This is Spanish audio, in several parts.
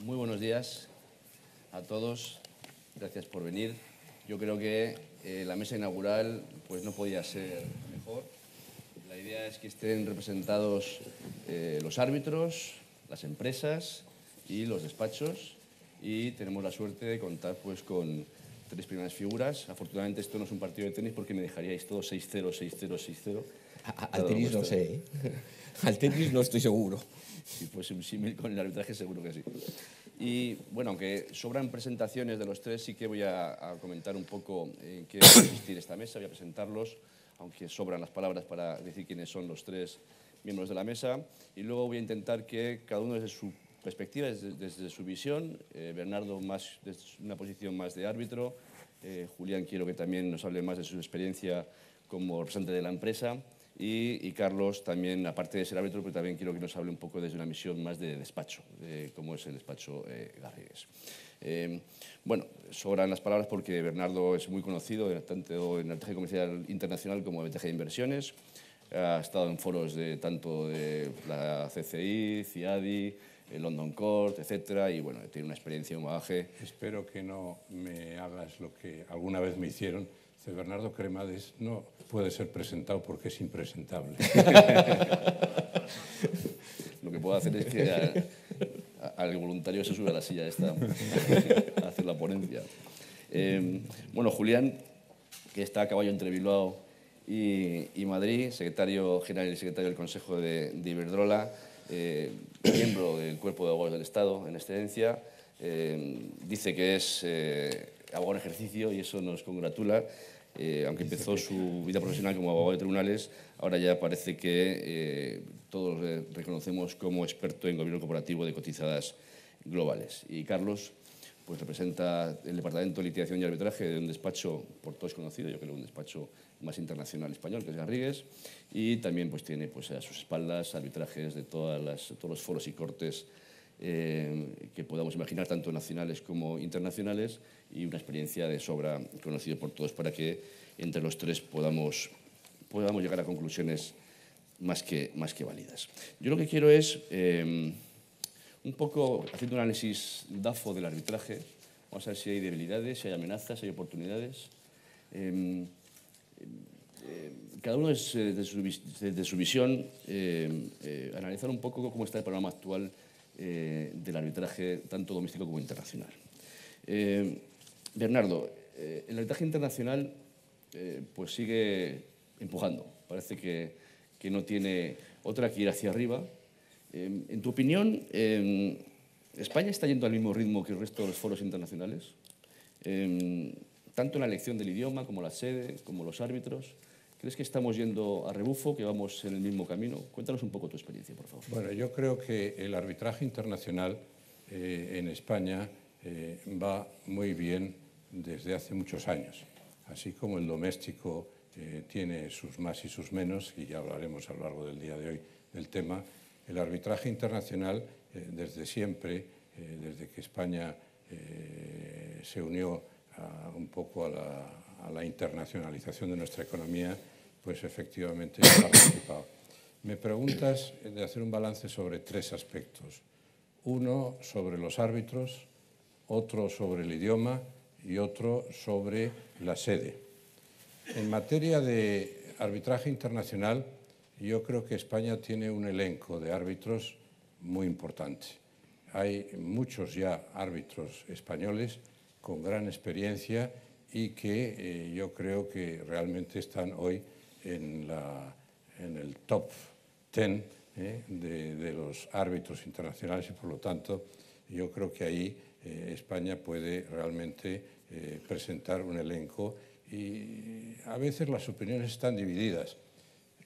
Muy buenos días a todos. Gracias por venir. Yo creo que la mesa inaugural pues no podía ser mejor. La idea es que estén representados los árbitros, las empresas y los despachos, y tenemos la suerte de contar pues con tres primeras figuras. Afortunadamente esto no es un partido de tenis porque me dejaríais todos 6-0, 6-0, 6-0. Al tenis no sé, ¿eh? Al tenis no estoy seguro. Si fuese un símil con el arbitraje, seguro que sí. Y bueno, aunque sobran presentaciones de los tres, sí que voy a comentar un poco en qué va a consistir esta mesa. Voy a presentarlos, aunque sobran las palabras para decir quiénes son los tres miembros de la mesa. Y luego voy a intentar que cada uno desde su perspectiva, desde su visión, Bernardo más desde una posición más de árbitro, Julián quiero que también nos hable más de su experiencia como representante de la empresa, y Carlos también, aparte de ser árbitro, pero también quiero que nos hable un poco desde una misión más de despacho, de cómo es el despacho Garrigues. Bueno, sobran las palabras porque Bernardo es muy conocido tanto en arbitraje comercial internacional como en arbitraje de inversiones. Ha estado en foros tanto de la CCI, CIADI, el London Court, etcétera, y bueno, tiene una experiencia, un bagaje. Espero que no me hagas lo que alguna vez me hicieron. Bernardo Cremades no puede ser presentado porque es impresentable. Lo que puedo hacer es que al voluntario se sube a la silla esta a hacer la ponencia. Bueno, Julián, que está a caballo entre Bilbao y Madrid, secretario general y secretario del Consejo de Iberdrola, miembro del Cuerpo de Abogados del Estado en excedencia, dice que es abogado en ejercicio y eso nos congratula. Aunque empezó su vida profesional como abogado de tribunales, ahora ya parece que todos reconocemos como experto en gobierno corporativo de cotizadas globales. Y Carlos pues representa el Departamento de Litigación y Arbitraje de un despacho por todos conocido, yo creo un despacho más internacional español, que es Garrigues, y también pues tiene pues a sus espaldas arbitrajes de todos los foros y cortes que podamos imaginar, tanto nacionales como internacionales, y una experiencia de sobra conocida por todos para que entre los tres podamos llegar a conclusiones más que válidas. Yo lo que quiero es, un poco haciendo un análisis DAFO del arbitraje, vamos a ver si hay debilidades, si hay amenazas, si hay oportunidades. Cada uno desde su visión, analizar un poco cómo está el panorama actual del arbitraje tanto doméstico como internacional. Bernardo, el arbitraje internacional pues sigue empujando, parece que no tiene otra que ir hacia arriba. En tu opinión, ¿España está yendo al mismo ritmo que el resto de los foros internacionales? Tanto en la elección del idioma como la sede, como los árbitros. ¿Crees que estamos yendo a rebufo, que vamos en el mismo camino? Cuéntanos un poco tu experiencia, por favor. Bueno, yo creo que el arbitraje internacional en España va muy bien desde hace muchos años, así como el doméstico tiene sus más y sus menos, y ya hablaremos a lo largo del día de hoy del tema. El arbitraje internacional, desde siempre, desde que España se unió un poco a la internacionalización de nuestra economía, pues efectivamente ha participado. Me preguntas de hacer un balance sobre tres aspectos. Uno sobre los árbitros, otro sobre el idioma y otro sobre la sede. En materia de arbitraje internacional, yo creo que España tiene un elenco de árbitros muy importante. Hay muchos ya árbitros españoles con gran experiencia y que yo creo que realmente están hoy en el top 10 de los árbitros internacionales, y por lo tanto yo creo que ahí España puede realmente presentar un elenco, y a veces las opiniones están divididas.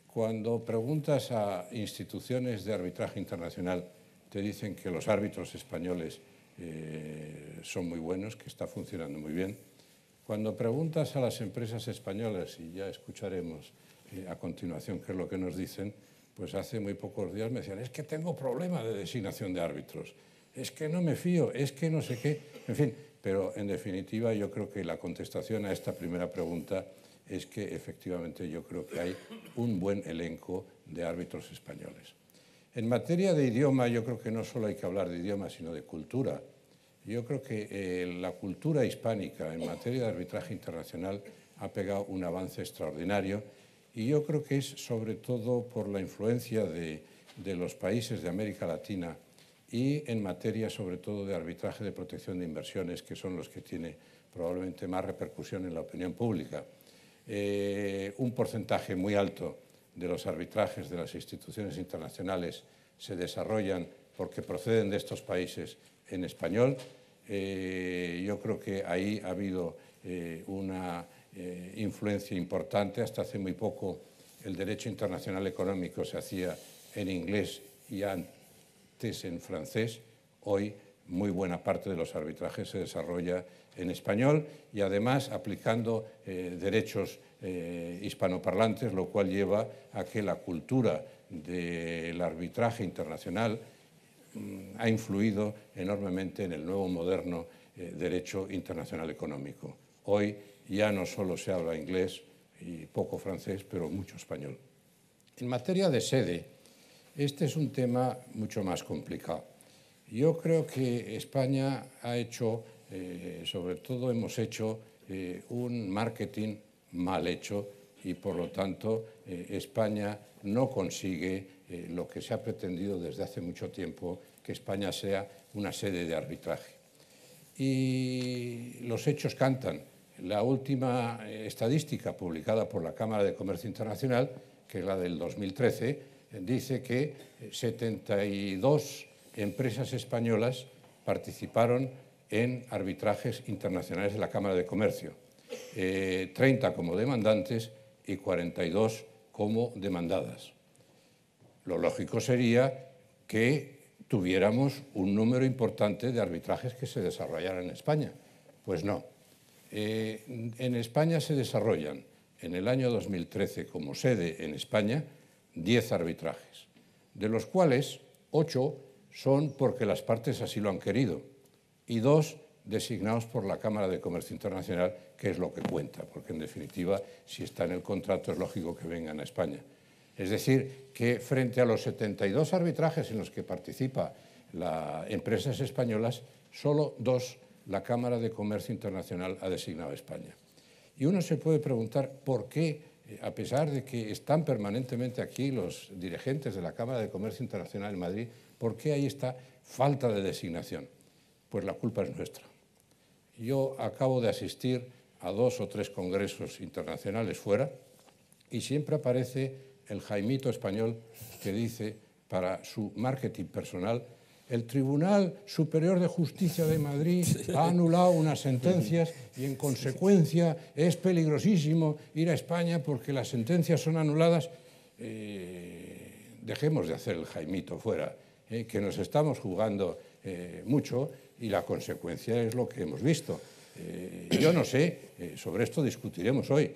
Cuando preguntas a instituciones de arbitraje internacional, te dicen que los árbitros españoles son muy buenos, que está funcionando muy bien. Cuando preguntas a las empresas españolas, y ya escucharemos a continuación qué es lo que nos dicen, pues hace muy pocos días me decían, es que tengo problema de designación de árbitros, es que no me fío, es que no sé qué, en fin. Pero en definitiva yo creo que la contestación a esta primera pregunta es que efectivamente yo creo que hay un buen elenco de árbitros españoles. En materia de idioma, yo creo que no solo hay que hablar de idioma, sino de cultura. Yo creo que la cultura hispánica en materia de arbitraje internacional ha pegado un avance extraordinario, y yo creo que es sobre todo por la influencia de los países de América Latina y en materia sobre todo de arbitraje de protección de inversiones, que son los que tienen probablemente más repercusión en la opinión pública. Un porcentaje muy alto de los arbitrajes de las instituciones internacionales se desarrollan porque proceden de estos países en español. Yo creo que ahí ha habido una influencia importante. Hasta hace muy poco el derecho internacional económico se hacía en inglés y antes en francés. Hoy muy buena parte de los arbitrajes se desarrolla en español y además aplicando derechos hispanoparlantes, lo cual lleva a que la cultura del arbitraje internacional ha influido enormemente en el nuevo moderno derecho internacional económico. Hoy ya no solo se habla inglés y poco francés, pero mucho español. En materia de sede, este es un tema mucho más complicado. Yo creo que España ha hecho, sobre todo hemos hecho, un marketing mal hecho y por lo tanto España no consigue lo que se ha pretendido desde hace mucho tiempo, que España sea una sede de arbitraje. Y los hechos cantan. La última estadística publicada por la Cámara de Comercio Internacional, que es la del 2013, dice que 72 empresas españolas participaron en arbitrajes internacionales de la Cámara de Comercio, 30 como demandantes y 42 como demandadas. Lo lógico sería que tuviéramos un número importante de arbitrajes que se desarrollaran en España. Pues no. En España se desarrollan en el año 2013 como sede en España 10 arbitrajes, de los cuales 8 son porque las partes así lo han querido y 2 designados por la Cámara de Comercio Internacional, que es lo que cuenta, porque en definitiva, si está en el contrato, es lógico que vengan a España. Es decir, que frente a los 72 arbitrajes en los que participa las empresas españolas, solo 2 la Cámara de Comercio Internacional ha designado a España. Y uno se puede preguntar por qué, a pesar de que están permanentemente aquí los dirigentes de la Cámara de Comercio Internacional en Madrid, ¿por qué hay esta falta de designación? Pues la culpa es nuestra. Yo acabo de asistir a 2 o 3 congresos internacionales fuera y siempre aparece el Jaimito español que dice, para su marketing personal, el Tribunal Superior de Justicia de Madrid ha anulado unas sentencias y en consecuencia es peligrosísimo ir a España porque las sentencias son anuladas. Dejemos de hacer el Jaimito fuera, que nos estamos jugando mucho y la consecuencia es lo que hemos visto. Yo no sé, sobre esto discutiremos hoy.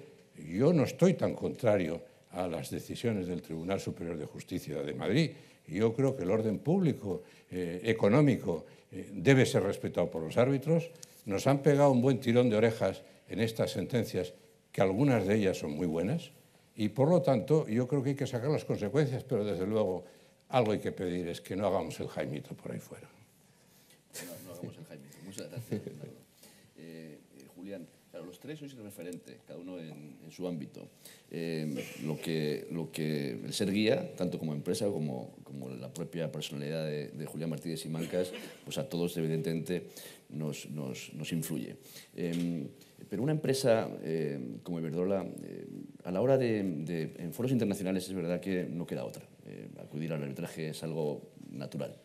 Yo no estoy tan contrario a las decisiones del Tribunal Superior de Justicia de Madrid. Yo creo que el orden público, económico, debe ser respetado por los árbitros. Nos han pegado un buen tirón de orejas en estas sentencias, que algunas de ellas son muy buenas, y por lo tanto yo creo que hay que sacar las consecuencias, pero desde luego algo hay que pedir es que no hagamos el Jaimito por ahí fuera. No hagamos el Jaimito. Muchas gracias, Julián. Claro, los tres sois referente, cada uno en su ámbito. Lo que el ser guía, tanto como empresa como la propia personalidad de Julián Martínez Simancas, pues a todos evidentemente nos influye. Pero una empresa como Iberdrola, a la hora en foros internacionales es verdad que no queda otra. Acudir al arbitraje es algo natural.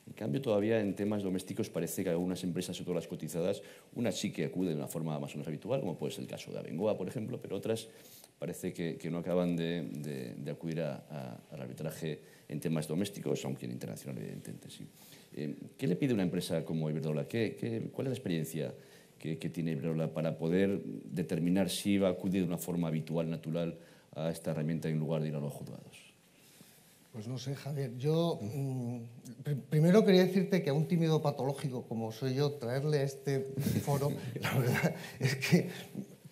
En cambio, todavía en temas domésticos parece que algunas empresas, sobre todo las cotizadas, unas sí que acuden de una forma más o menos habitual, como puede ser el caso de Abengoa, por ejemplo, pero otras parece que no acaban de acudir al arbitraje en temas domésticos, aunque en internacional, evidentemente, sí. ¿Qué le pide una empresa como Iberdrola? ¿Cuál es la experiencia que tiene Iberdrola para poder determinar si va a acudir de una forma habitual, natural, a esta herramienta en lugar de ir a los juzgados? Pues no sé, Javier. Yo primero quería decirte que a un tímido patológico como soy yo, traerle a este foro, la verdad es que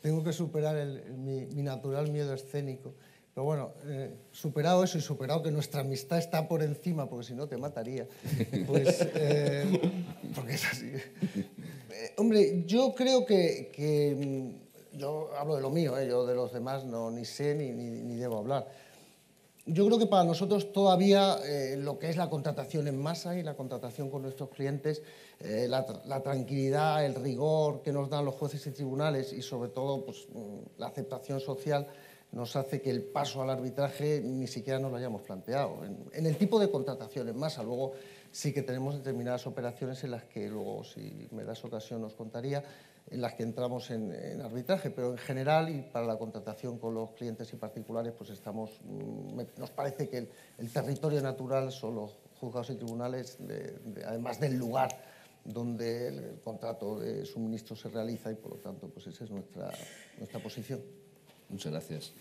tengo que superar mi natural miedo escénico, Pero bueno, superado eso y superado que nuestra amistad está por encima, porque si no te mataría, pues, porque es así. Hombre, yo creo que yo hablo de lo mío, yo de los demás no ni sé ni debo hablar. Yo creo que para nosotros todavía lo que es la contratación en masa y la contratación con nuestros clientes, la tranquilidad, el rigor que nos dan los jueces y tribunales y sobre todo pues, la aceptación social nos hace que el paso al arbitraje ni siquiera nos lo hayamos planteado. En el tipo de contratación en masa, luego sí que tenemos determinadas operaciones en las que luego, si me das ocasión, os contaría, en las que entramos en arbitraje, pero en general y para la contratación con los clientes y particulares, pues nos parece que el territorio natural son los juzgados y tribunales, además del lugar donde el contrato de suministro se realiza y por lo tanto pues esa es nuestra posición. Muchas gracias.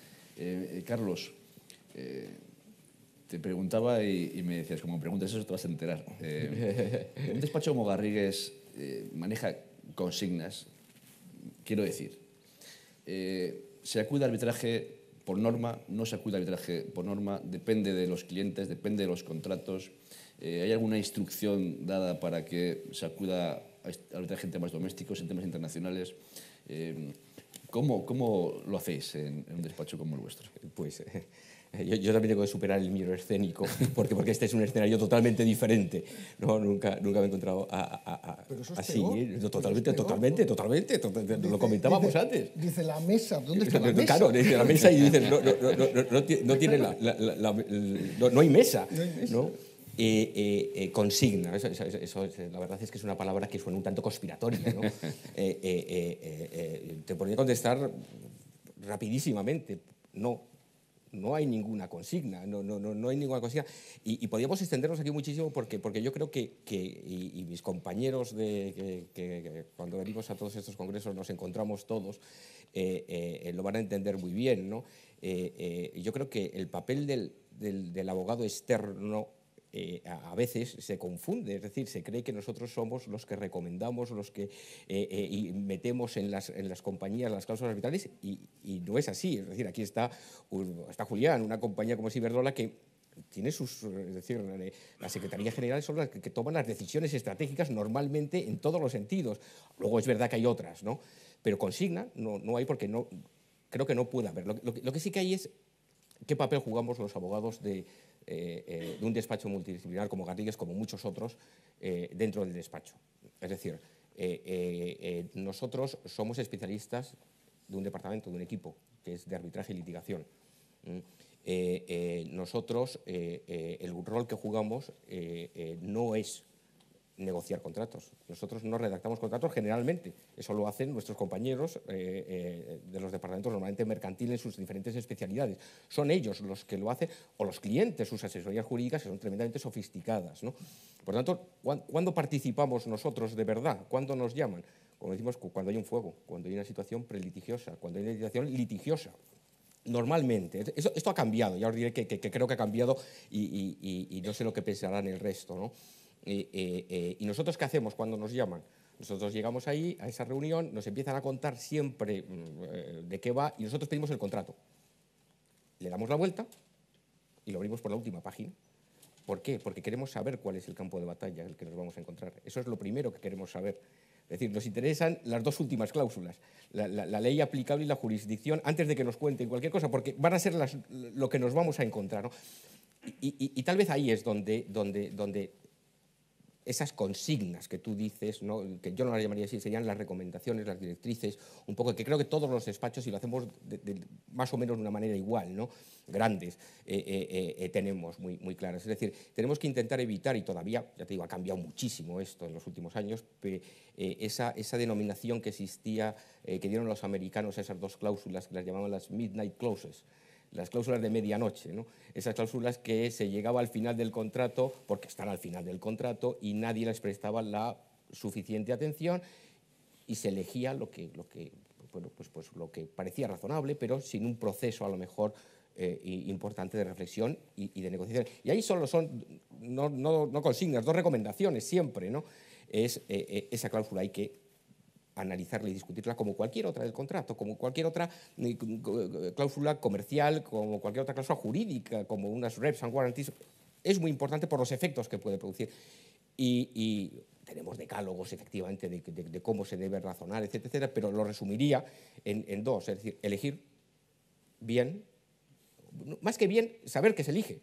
Carlos, te preguntaba y me decías, como me preguntas eso te vas a enterar. Un despacho como Garrigues maneja consignas, quiero decir, se acude a arbitraje por norma, no se acude a arbitraje por norma, depende de los clientes, depende de los contratos. ¿Hay alguna instrucción dada para que se acuda a arbitraje en temas domésticos, en temas internacionales? ¿Cómo lo hacéis en un despacho como el vuestro? Pues yo también tengo que superar el miedo escénico, porque este es un escenario totalmente diferente. No, nunca me he encontrado así. Totalmente. Lo comentábamos antes. Dice la mesa, ¿dónde está la mesa? Claro, dice la mesa y dice, no tiene no hay mesa. ¿No? Consigna, eso, la verdad es que es una palabra que suena un tanto conspiratoria, ¿no? Te podría contestar rapidísimamente, no hay ninguna consigna, no hay ninguna consigna. Y podríamos extendernos aquí muchísimo porque yo creo que mis compañeros que cuando venimos a todos estos congresos nos encontramos todos, lo van a entender muy bien, ¿no? Yo creo que el papel del abogado externo a veces se confunde, es decir, se cree que nosotros somos los que recomendamos, los que y metemos en las compañías las cláusulas arbitrales y no es así. Es decir, aquí está Julián, una compañía como Iberdrola que tiene es decir, la Secretaría General son las que toman las decisiones estratégicas normalmente en todos los sentidos. Luego es verdad que hay otras, ¿no? Pero consigna no hay porque creo que no puede haber. Lo que sí que hay es qué papel jugamos los abogados de un despacho multidisciplinar como Garrigues, como muchos otros, dentro del despacho. Es decir, nosotros somos especialistas de un departamento, de un equipo, que es de arbitraje y litigación. Nosotros, el rol que jugamos no es negociar contratos. Nosotros no redactamos contratos generalmente. Eso lo hacen nuestros compañeros de los departamentos normalmente mercantiles en sus diferentes especialidades. Son ellos los que lo hacen, o los clientes, sus asesorías jurídicas, que son tremendamente sofisticadas, ¿no? Por lo tanto, ¿cuándo participamos nosotros de verdad? ¿Cuándo nos llaman? Como decimos, cuando hay un fuego, cuando hay una situación prelitigiosa, cuando hay una situación litigiosa. Normalmente. Esto ha cambiado. Ya os diré que creo que ha cambiado y no sé lo que pensarán el resto, ¿no? ¿Y nosotros qué hacemos cuando nos llaman? Nosotros llegamos ahí, a esa reunión, nos empiezan a contar siempre de qué va y nosotros pedimos el contrato. Le damos la vuelta y lo abrimos por la última página. ¿Por qué? Porque queremos saber cuál es el campo de batalla en el que nos vamos a encontrar. Eso es lo primero que queremos saber. Es decir, nos interesan las dos últimas cláusulas, la ley aplicable y la jurisdicción, antes de que nos cuenten cualquier cosa, porque van a ser lo que nos vamos a encontrar, ¿no? Y tal vez ahí es donde esas consignas que tú dices, ¿no? Que yo no las llamaría así, serían las recomendaciones, las directrices, un poco que creo que todos los despachos, y lo hacemos más o menos de una manera igual, ¿no? Grandes, tenemos muy claras. Es decir, tenemos que intentar evitar, y todavía, ya te digo, ha cambiado muchísimo esto en los últimos años, esa denominación que existía, que dieron los americanos a esas dos cláusulas, que las llamaban las midnight clauses, las cláusulas de medianoche, ¿no? Esas cláusulas que se llegaba al final del contrato, porque están al final del contrato, y nadie les prestaba la suficiente atención y se elegía lo que parecía razonable, pero sin un proceso a lo mejor importante de reflexión y de negociación. Y ahí solo son, no consignas, dos recomendaciones siempre, ¿no? Es esa cláusula hay que analizarla y discutirla como cualquier otra del contrato, como cualquier otra cláusula comercial, como cualquier otra cláusula jurídica, como unas reps and guarantees. Es muy importante por los efectos que puede producir. Y tenemos decálogos, efectivamente, de cómo se debe razonar, etcétera, etcétera, pero lo resumiría en dos, es decir, elegir bien, más que bien, saber qué se elige.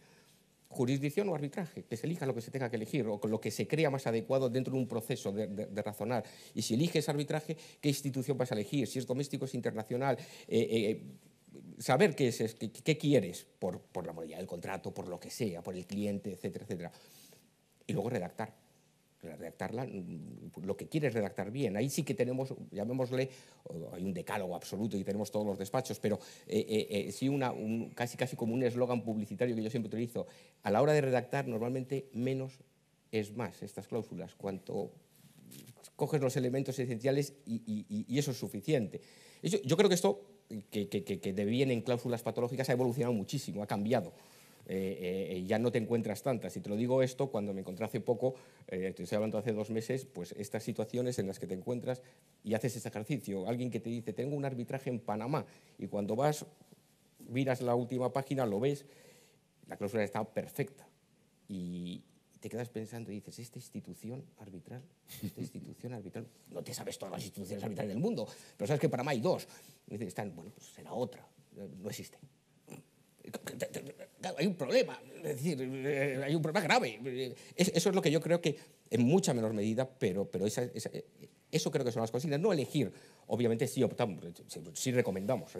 Jurisdicción o arbitraje, que se elija lo que se tenga que elegir o lo que se crea más adecuado dentro de un proceso de razonar. Y si eliges arbitraje, ¿qué institución vas a elegir? Si es doméstico, es internacional. Saber qué quieres por la modalidad del contrato, por lo que sea, por el cliente, etcétera, etcétera. Y luego redactarla, lo que quieres redactar bien. Ahí sí que tenemos, llamémosle, hay un decálogo absoluto y tenemos todos los despachos, pero sí casi como un eslogan publicitario que yo siempre utilizo. A la hora de redactar, normalmente menos es más, estas cláusulas. Cuanto coges los elementos esenciales y eso es suficiente. Yo creo que esto, que deviene en cláusulas patológicas, ha evolucionado muchísimo, ha cambiado. Ya no te encuentras tantas. Y te lo digo esto cuando me encontré hace poco, te estoy hablando hace 2 meses, pues estas situaciones en las que te encuentras y haces ese ejercicio. Alguien que te dice, tengo un arbitraje en Panamá, y cuando vas, miras la última página, lo ves, la cláusula está perfecta. Y te quedas pensando y dices, ¿esta institución arbitral? No te sabes todas las instituciones arbitrales del mundo, pero sabes que en Panamá hay 2. Y dices, bueno, pues será otra. No existe. Hay un problema, es decir, hay un problema grave. Eso es lo que yo creo que en mucha menor medida, pero eso creo que son las consignas. No elegir, obviamente sí optamos, sí recomendamos.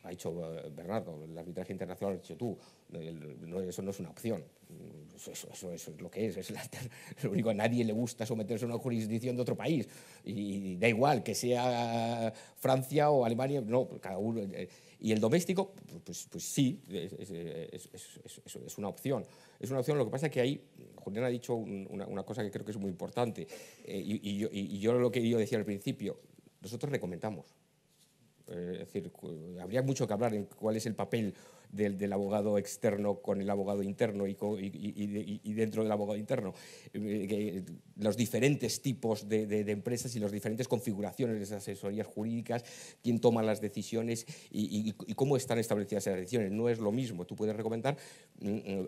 Ha dicho Bernardo, el arbitraje internacional, lo has dicho tú, eso no es una opción. Eso es lo que es. Lo único, a nadie le gusta someterse a una jurisdicción de otro país. Y da igual que sea Francia o Alemania, no, cada uno. Y el doméstico, pues sí, es una opción. Es una opción, lo que pasa es que ahí, Julián ha dicho una cosa que creo que es muy importante. Y yo lo que yo decía al principio, nosotros recomendamos. Es decir, habría mucho que hablar en cuál es el papel del abogado externo con el abogado interno y dentro del abogado interno. Los diferentes tipos de empresas y las diferentes configuraciones de esas asesorías jurídicas, quién toma las decisiones y cómo están establecidas esas decisiones. No es lo mismo. Tú puedes recomendar,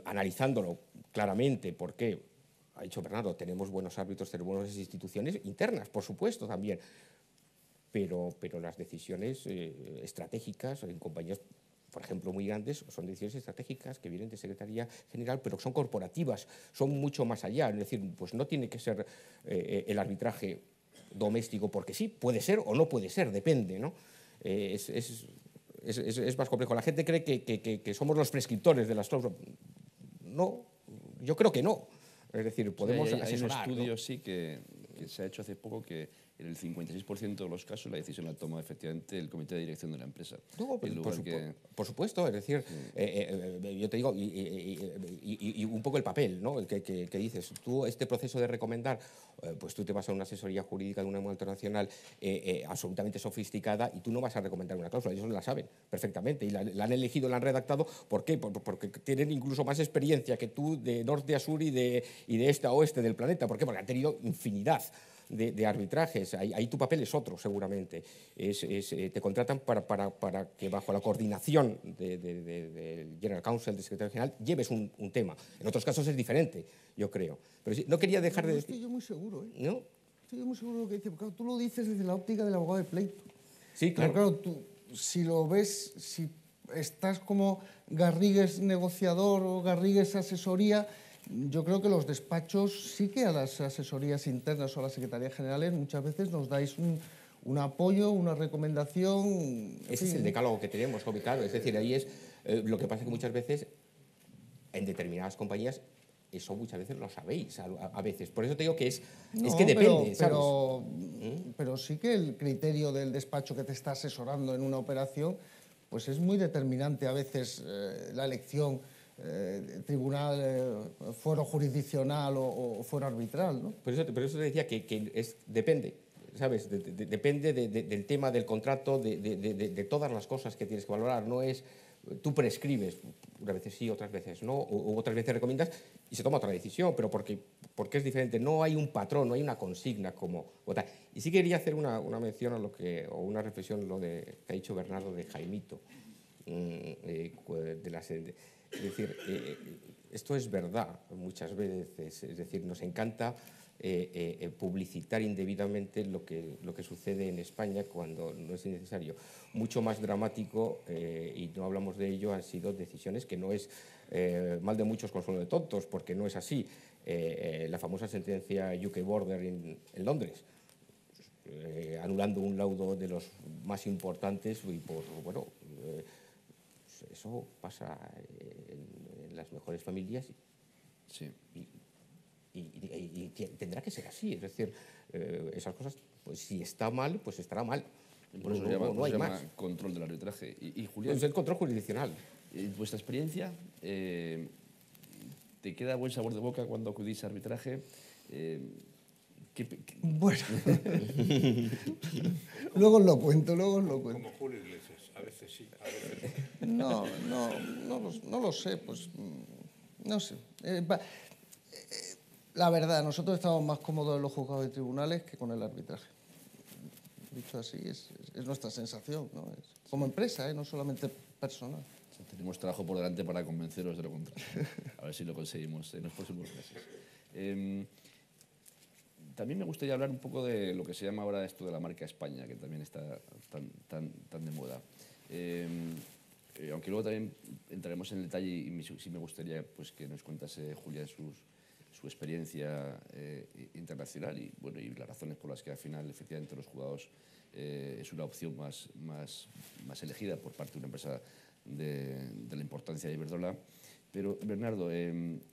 analizándolo claramente, por qué. Ha dicho Bernardo, tenemos buenos árbitros, tenemos buenas instituciones internas, por supuesto, también. Pero las decisiones estratégicas en compañías, por ejemplo, muy grandes, son decisiones estratégicas que vienen de Secretaría General, pero son corporativas, son mucho más allá. Es decir, pues no tiene que ser el arbitraje doméstico porque sí, puede ser o no puede ser, depende, ¿no? Es más complejo. La gente cree que somos los prescriptores de las cláusulas. No, yo creo que no. Es decir, podemos asesorar. Hay un estudio, ¿no? sí, que se ha hecho hace poco, que en el 56% de los casos la decisión la toma efectivamente el comité de dirección de la empresa. No, por supuesto, es decir, yo te digo, y un poco el papel, ¿no? El que dices, tú este proceso de recomendar, pues tú te vas a una asesoría jurídica de una multinacional absolutamente sofisticada y tú no vas a recomendar una cláusula, ellos la saben perfectamente y la han elegido, la han redactado. ¿Por qué? Porque tienen incluso más experiencia que tú de norte a sur y de este a oeste del planeta. ¿Por qué? Porque han tenido infinidad de arbitrajes. Ahí tu papel es otro, seguramente. Te contratan para que bajo la coordinación del General Counsel, del Secretario General, lleves un tema. En otros casos es diferente, yo creo. Pero sí, no quería dejar de decir... Estoy yo muy seguro, ¿eh? ¿No? Estoy yo muy seguro de lo que dices, porque tú lo dices desde la óptica del abogado de pleito. Sí, claro. Pero claro, tú, si lo ves, si estás como Garrigues negociador o Garrigues asesoría, yo creo que los despachos sí que a las asesorías internas o a las secretarías generales muchas veces nos dais un apoyo, una recomendación. Ese es el decálogo que tenemos, claro. Es decir, ahí es lo que pasa que muchas veces en determinadas compañías eso muchas veces lo sabéis a veces. Por eso te digo que es que depende, ¿sabes? Pero sí que el criterio del despacho que te está asesorando en una operación pues es muy determinante a veces la elección tribunal, fuero jurisdiccional o fuero arbitral, ¿no? Por eso te decía que depende, ¿sabes? Depende del tema, del contrato, de todas las cosas que tienes que valorar. No es tú prescribes, unas veces sí, otras veces no, o otras veces recomiendas y se toma otra decisión, pero porque es diferente, no hay un patrón, no hay una consigna como otra. Y sí quería hacer una mención a o una reflexión a lo que ha dicho Bernardo de Jaimito, es decir, esto es verdad muchas veces, es decir, nos encanta publicitar indebidamente lo que sucede en España cuando no es necesario. Mucho más dramático, y no hablamos de ello, han sido decisiones que no es mal de muchos consuelo de tontos, porque no es así. La famosa sentencia UK Border en Londres, anulando un laudo de los más importantes y bueno, eso pasa en las mejores familias Sí. y tendrá que ser así. Es decir, esas cosas, pues si está mal, pues estará mal. Por eso No hay se llama más. control del arbitraje. Y Julián, Es el control jurisdiccional. en vuestra experiencia, ¿te queda buen sabor de boca cuando acudís a arbitraje? Bueno, luego os lo cuento, luego os lo cuento. Como Julio Iglesias, a veces sí, a veces No, no lo sé, pues no sé. La verdad, nosotros estamos más cómodos en los juzgados y tribunales que con el arbitraje. Dicho así, es nuestra sensación, ¿no? Como empresa, no solamente personal. O sea, tenemos trabajo por delante para convenceros de lo contrario. A ver si lo conseguimos en los próximos meses. También me gustaría hablar un poco de lo que se llama ahora esto de la marca España, que también está tan de moda. Aunque luego también entraremos en el detalle y sí me gustaría pues, que nos contase Julia su experiencia internacional y, bueno, y las razones por las que al final efectivamente los juzgados es una opción más elegida por parte de una empresa de la importancia de Iberdrola. Pero, Bernardo,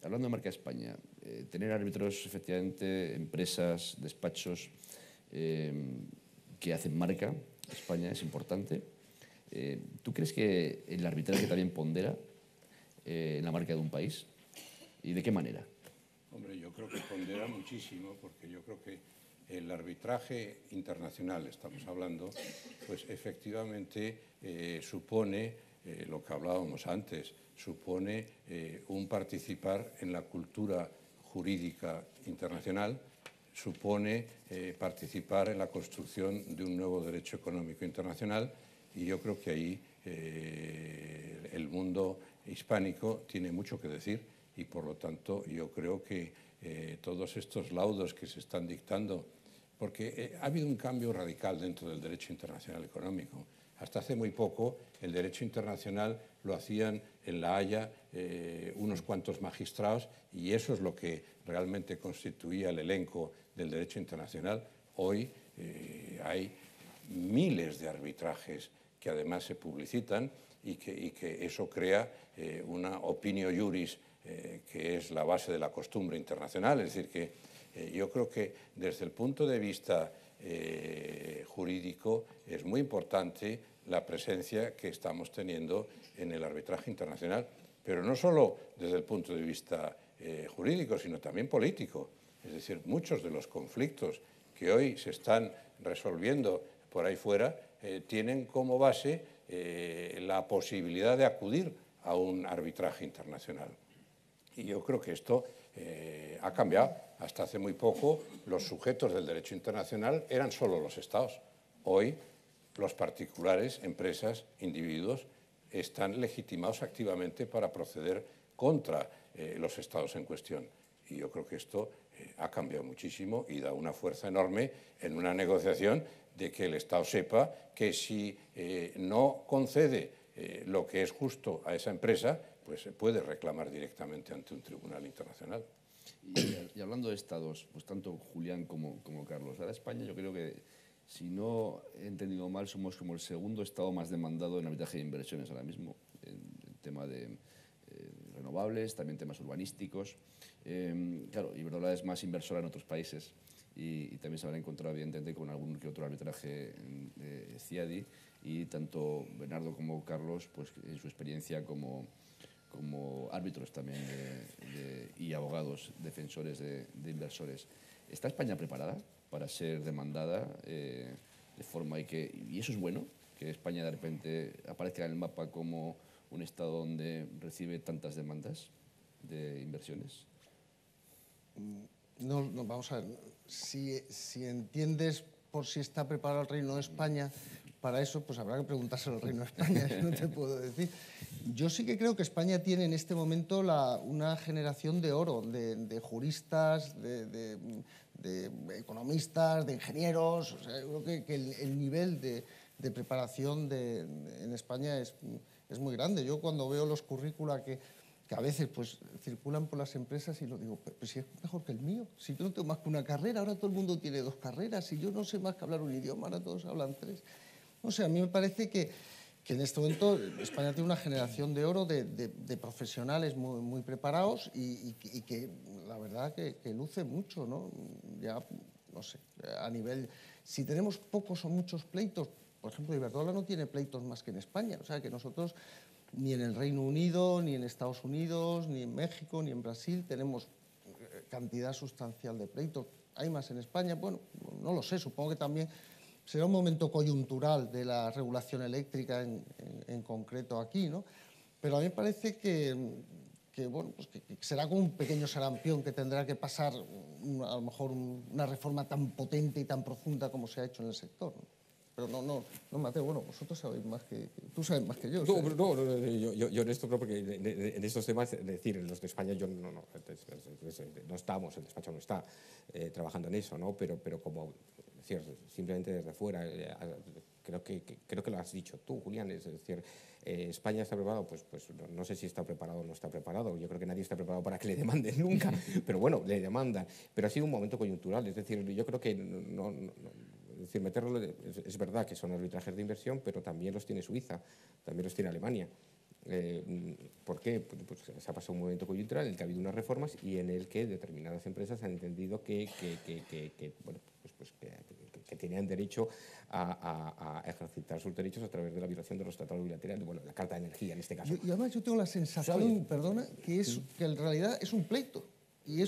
hablando de marca España, tener árbitros, efectivamente, empresas, despachos que hacen marca España es importante. ¿Tú crees que el arbitraje también pondera en la marca de un país? ¿Y de qué manera? Hombre, yo creo que pondera muchísimo, porque yo creo que el arbitraje internacional, estamos hablando, pues efectivamente supone lo que hablábamos antes, supone un participar en la cultura jurídica internacional, supone participar en la construcción de un nuevo derecho económico internacional, y yo creo que ahí el mundo hispánico tiene mucho que decir, y por lo tanto yo creo que todos estos laudos que se están dictando, porque ha habido un cambio radical dentro del derecho internacional económico. Hasta hace muy poco el derecho internacional lo hacían en La Haya unos cuantos magistrados, y eso es lo que realmente constituía el elenco del derecho internacional. Hoy hay miles de arbitrajes que además se publicitan y que eso crea una opinio juris que es la base de la costumbre internacional. Es decir, que yo creo que desde el punto de vista jurídico es muy importante la presencia que estamos teniendo en el arbitraje internacional, pero no solo desde el punto de vista jurídico, sino también político. Es decir, muchos de los conflictos que hoy se están resolviendo por ahí fuera tienen como base la posibilidad de acudir a un arbitraje internacional. Y yo creo que esto ha cambiado. Hasta hace muy poco los sujetos del derecho internacional eran solo los Estados. Hoy los particulares, empresas, individuos están legitimados activamente para proceder contra los Estados en cuestión. Y yo creo que esto ha cambiado muchísimo y da una fuerza enorme en una negociación de que el Estado sepa que si no concede lo que es justo a esa empresa, pues se puede reclamar directamente ante un tribunal internacional. Y hablando de estados, pues tanto Julián como Carlos, ahora España yo creo que, si no he entendido mal, somos como el segundo estado más demandado en arbitraje de inversiones ahora mismo, en tema de renovables, también temas urbanísticos. Claro, Iberdrola es más inversora en otros países y también se habrá encontrado evidentemente con algún que otro arbitraje CIADI, y tanto Bernardo como Carlos, pues en su experiencia como árbitros también y abogados defensores de inversores, ¿está España preparada para ser demandada de forma y eso es bueno, que España de repente aparezca en el mapa como un Estado donde recibe tantas demandas de inversiones? No, vamos a ver, si entiendes por si está preparado el Reino de España para eso, pues habrá que preguntárselo al Reino de España, no te puedo decir. Yo sí que creo que España tiene en este momento una generación de oro, de juristas, de economistas, de ingenieros. O sea, yo creo que el nivel de preparación en España es muy grande. Yo cuando veo los currícula que a veces pues circulan por las empresas y lo digo, pues si es mejor que el mío, si yo no tengo más que una carrera, ahora todo el mundo tiene 2 carreras, si yo no sé más que hablar un idioma, ahora todos hablan 3. O sea, a mí me parece que en este momento España tiene una generación de oro de profesionales muy preparados y que la verdad que luce mucho, ¿no? Ya, no sé, a nivel, si tenemos pocos o muchos pleitos, por ejemplo, Iberdrola no tiene pleitos más que en España, o sea, que nosotros ni en el Reino Unido, ni en Estados Unidos, ni en México, ni en Brasil tenemos cantidad sustancial de pleitos. ¿Hay más en España? Bueno, no lo sé, supongo que también será un momento coyuntural de la regulación eléctrica en concreto aquí, ¿no? Pero a mí me parece bueno, pues que será como un pequeño sarampión que tendrá que pasar a lo mejor una reforma tan potente y tan profunda como se ha hecho en el sector, ¿no? Pero no, Mateo, bueno, vosotros sabéis más tú sabes más que yo. Yo en esto creo porque en estos temas, es decir, en los de España yo no estamos, el despacho no está trabajando en eso, ¿no? Pero como decir, simplemente desde fuera, creo que lo has dicho tú, Julián, es decir, España está preparado, pues no sé si está preparado o no está preparado, yo creo que nadie está preparado para que le demanden nunca, pero bueno, le demandan, pero ha sido un momento coyuntural, es decir, yo creo que es decir, meterlo, es verdad que son arbitrajes de inversión, pero también los tiene Suiza, también los tiene Alemania. ¿Por qué? Pues se ha pasado un momento coyuntural en el que ha habido unas reformas y en el que determinadas empresas han entendido que tenían derecho a ejercitar sus derechos a través de la violación de los tratados bilaterales, bueno, la Carta de Energía en este caso. Y además yo tengo la sensación, perdona, que en realidad es un pleito, y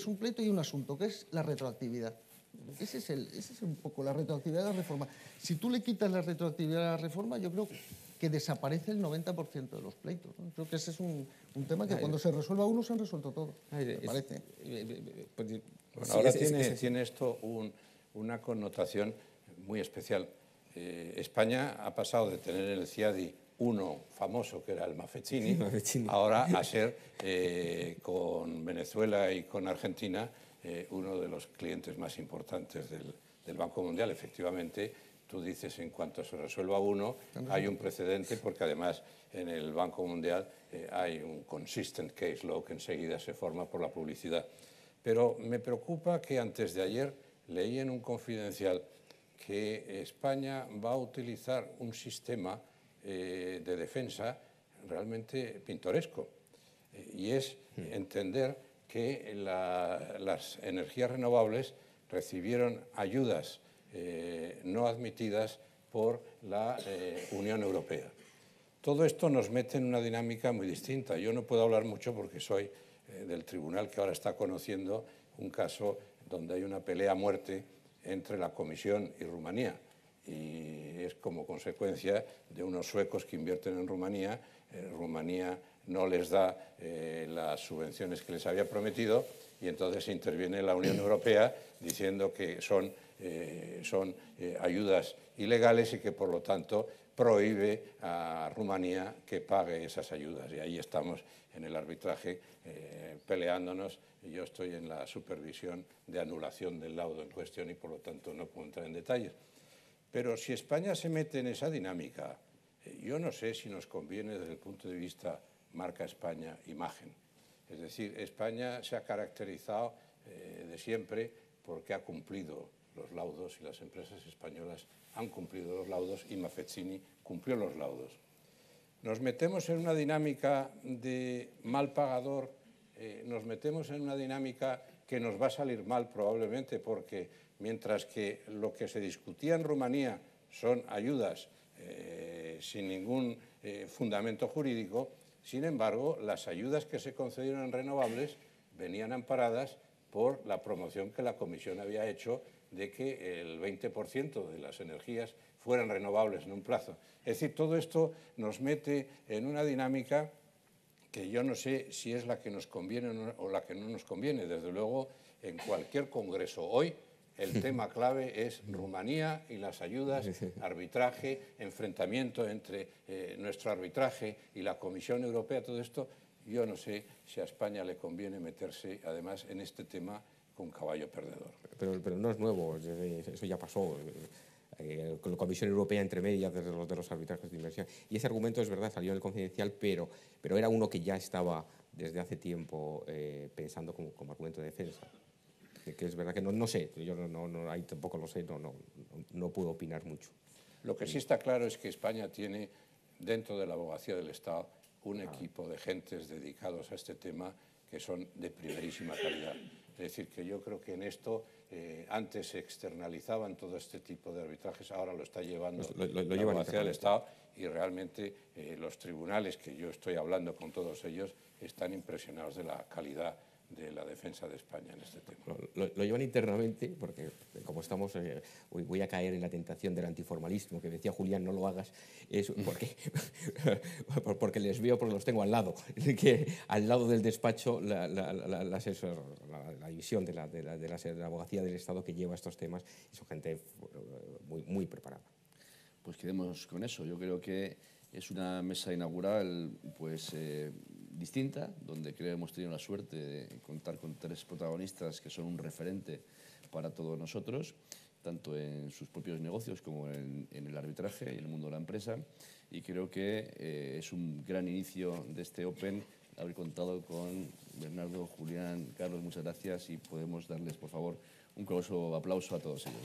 un asunto, que es la retroactividad. Ese es un poco la retroactividad de la reforma. Si tú le quitas la retroactividad a la reforma, yo creo que desaparece el 90% de los pleitos, ¿no? Creo que ese es un tema que cuando se resuelva uno se han resuelto todos, me parece. Bueno, ahora tiene esto una connotación muy especial. España ha pasado de tener en el CIADI uno famoso, que era el Maffezzini, ahora a ser, con Venezuela y con Argentina, uno de los clientes más importantes del Banco Mundial. Efectivamente, tú dices, en cuanto se resuelva uno, hay un precedente, porque además en el Banco Mundial hay un consistent case law que enseguida se forma por la publicidad. Pero me preocupa que antes de ayer leí en un confidencial que España va a utilizar un sistema de defensa realmente pintoresco, y es entender que las energías renovables recibieron ayudas no admitidas por la Unión Europea. Todo esto nos mete en una dinámica muy distinta. Yo no puedo hablar mucho porque soy del tribunal que ahora está conociendo un caso donde hay una pelea a muerte entre la Comisión y Rumanía, y es como consecuencia de unos suecos que invierten en Rumanía. Rumanía no les da las subvenciones que les había prometido, y entonces interviene la Unión Europea diciendo que son ayudas ilegales y que por lo tanto prohíbe a Rumanía que pague esas ayudas. Y ahí estamos en el arbitraje peleándonos, y yo estoy en la supervisión de anulación del laudo en cuestión y por lo tanto no puedo entrar en detalles. Pero si España se mete en esa dinámica, yo no sé si nos conviene desde el punto de vista marca España, imagen. Es decir, España se ha caracterizado de siempre porque ha cumplido los laudos, y las empresas españolas han cumplido los laudos, y Maffezzini cumplió los laudos. Nos metemos en una dinámica de mal pagador, nos metemos en una dinámica que nos va a salir mal probablemente, porque mientras que lo que se discutía en Rumanía son ayudas sin ningún fundamento jurídico, sin embargo, las ayudas que se concedieron en renovables venían amparadas por la promoción que la Comisión había hecho de que el 20% de las energías fueran renovables en un plazo. Es decir, todo esto nos mete en una dinámica que yo no sé si es la que nos conviene o la que no nos conviene. Desde luego, en cualquier congreso hoy, el tema clave es Rumanía y las ayudas, arbitraje, enfrentamiento entre nuestro arbitraje y la Comisión Europea, todo esto. Yo no sé si a España le conviene meterse, además, en este tema con caballo perdedor. Pero no es nuevo, eso ya pasó. Con la Comisión Europea entre medias de los arbitrajes de inversión. Y ese argumento es verdad, salió en el Confidencial, pero era uno que ya estaba desde hace tiempo pensando como argumento de defensa. Que es verdad que no sé, yo ahí tampoco lo sé, no puedo opinar mucho. Lo que sí está claro es que España tiene, dentro de la abogacía del Estado, un equipo de gentes dedicados a este tema que son de primerísima calidad. Es decir, que yo creo que en esto antes se externalizaban todo este tipo de arbitrajes, ahora lo está llevando la abogacía del Estado, y realmente los tribunales, que yo estoy hablando con todos ellos, están impresionados de la calidad de la defensa de España en este tema. Lo llevan internamente, porque como estamos, voy a caer en la tentación del antiformalismo, que decía Julián, no lo hagas, es porque les veo, porque los tengo al lado, que al lado del despacho la división de la abogacía del Estado que lleva estos temas, y son gente muy preparada. Pues quedemos con eso. Yo creo que es una mesa inaugural pues, distinta, donde creo que hemos tenido la suerte de contar con 3 protagonistas que son un referente para todos nosotros, tanto en sus propios negocios como en el arbitraje y en el mundo de la empresa. Y creo que es un gran inicio de este Open haber contado con Bernardo, Julián, Carlos, muchas gracias, y podemos darles, por favor, un caluroso aplauso a todos ellos.